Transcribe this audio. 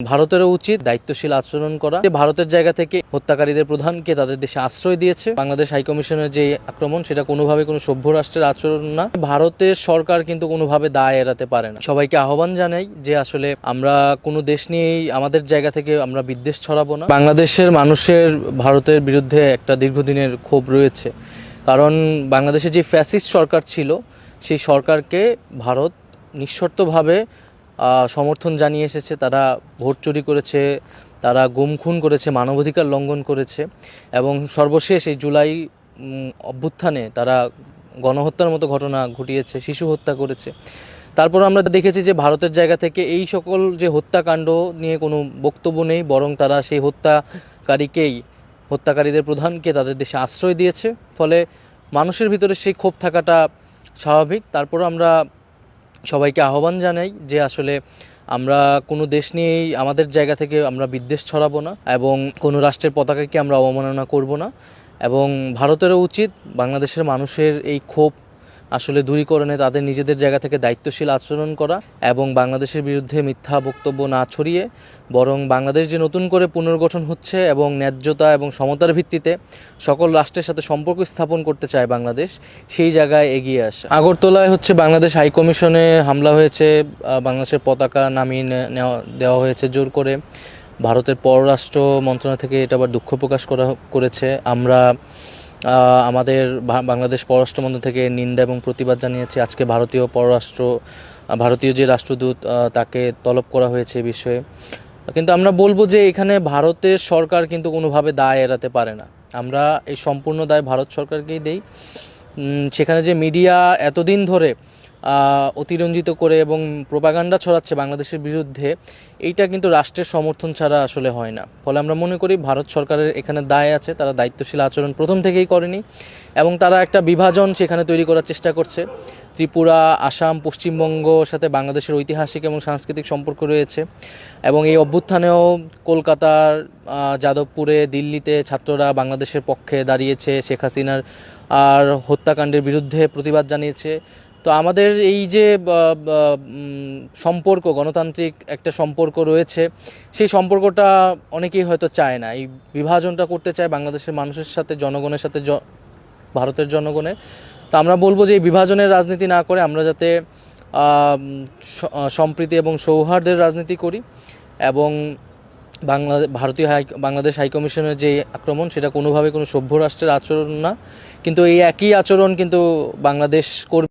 ভারতেরও উচিত দায়িত্বশীল আচরণ করা। ভারতের জায়গা থেকে হত্যাকারীদের প্রধানকে তাদের দেশে আশ্রয় দিয়েছে। বাংলাদেশ হাইকমিশনের যে আক্রমণ, সেটা কোনোভাবে কোনো সভ্য রাষ্ট্রের আচরণ না। ভারতের সরকার কিন্তু কোনোভাবে দায় এড়াতে পারে না। সবাইকে আহ্বান জানাই যে আসলে আমরা কোনো দেশ নিয়েই আমাদের জায়গা থেকে আমরা বিদ্বেষ ছড়াবো না। বাংলাদেশের মানুষের ভারতের বিরুদ্ধে একটা দীর্ঘদিনের ক্ষোভ রয়েছে, কারণ বাংলাদেশে যে ফ্যাসিস্ট সরকার ছিল, সেই সরকারকে ভারত নিঃশর্তভাবে সমর্থন জানিয়ে এসেছে। তারা ভোট চুরি করেছে, তারা গুম খুন করেছে, মানবাধিকার লঙ্ঘন করেছে, এবং সর্বশেষ এই জুলাই অভ্যুত্থানে তারা গণহত্যার মতো ঘটনা ঘটিয়েছে, শিশু হত্যা করেছে। তারপর আমরা দেখেছি যে ভারতের জায়গা থেকে এই সকল যে হত্যাকাণ্ড নিয়ে কোনো বক্তব্য নেই, বরং তারা সেই হত্যাকারীদের প্রধানকে তাদের দেশে আশ্রয় দিয়েছে। ফলে মানুষের ভিতরে সেই ক্ষোভ থাকাটা স্বাভাবিক। তারপর আমরা সবাইকে আহ্বান জানাই যে আসলে আমরা কোনো দেশ নিয়েই আমাদের জায়গা থেকে আমরা বিদ্বেষ ছড়াবো না, এবং কোনো রাষ্ট্রের পতাকাকে আমরা অবমাননা করব না। এবং ভারতেরও উচিত বাংলাদেশের মানুষের এই ক্ষোভ আসলে দূরীকরণে তাদের নিজেদের জায়গা থেকে দায়িত্বশীল আচরণ করা, এবং বাংলাদেশের বিরুদ্ধে মিথ্যা বক্তব্য না ছড়িয়ে বরং বাংলাদেশ যে নতুন করে পুনর্গঠন হচ্ছে এবং ন্যায্যতা এবং সমতার ভিত্তিতে সকল রাষ্ট্রের সাথে সম্পর্ক স্থাপন করতে চায় বাংলাদেশ, সেই জায়গায় এগিয়ে আসা। আগরতলায় বাংলাদেশ হাইকমিশনে হামলা হয়েছে, বাংলাদেশের পতাকা নামিয়ে দেওয়া হয়েছে জোর করে। ভারতের পররাষ্ট্র মন্ত্রণালয় থেকে এটা আবার দুঃখ প্রকাশ করেছে। আমরা আমাদের বাংলাদেশ পররাষ্ট্র মন্ত্রণালয় থেকে নিন্দা এবং প্রতিবাদ জানিয়েছি। আজকে ভারতীয় যে রাষ্ট্রদূত, তাকে তলব করা হয়েছে এই বিষয়ে। কিন্তু আমরা বলবো যে এখানে ভারতের সরকার কিন্তু কোনোভাবে দায় এড়াতে পারে না। আমরা এই সম্পূর্ণ দায় ভারত সরকারকেই দেই। সেখানে যে মিডিয়া এতদিন ধরে অতিরঞ্জিত করে এবং প্রোপাগান্ডা ছড়াচ্ছে বাংলাদেশের বিরুদ্ধে, এইটা কিন্তু রাষ্ট্রের সমর্থন ছাড়া আসলে হয় না। ফলে আমরা মনে করি ভারত সরকারের এখানে দায় আছে। তারা দায়িত্বশীল আচরণ প্রথম থেকেই করেনি, এবং তারা একটা বিভাজন সেখানে তৈরি করার চেষ্টা করছে। ত্রিপুরা, আসাম, পশ্চিমবঙ্গর সাথে বাংলাদেশের ঐতিহাসিক এবং সাংস্কৃতিক সম্পর্ক রয়েছে, এবং এই অভ্যুত্থানেও কলকাতার, যাদবপুরে, দিল্লিতে ছাত্ররা বাংলাদেশের পক্ষে দাঁড়িয়েছে, শেখ হাসিনার হত্যাকাণ্ডের বিরুদ্ধে প্রতিবাদ জানিয়েছে। তো আমাদের এই যে সম্পর্ক, গণতান্ত্রিক একটা সম্পর্ক রয়েছে, সেই সম্পর্কটা অনেকেই হয়তো চায় না। এই বিভাজনটা করতে চায় বাংলাদেশের মানুষের সাথে, জনগণের সাথে, ভারতের জনগণের। তো আমরা বলবো যে এই বিভাজনের রাজনীতি না করে আমরা যাতে সম্প্রীতি এবং সৌহার্দ্যের রাজনীতি করি, এবং বাংলাদেশ হাইকমিশনের যে আক্রমণ, সেটা কোনোভাবে কোনো সভ্য রাষ্ট্রের আচরণ না। কিন্তু এই একই আচরণ কিন্তু বাংলাদেশ করবে।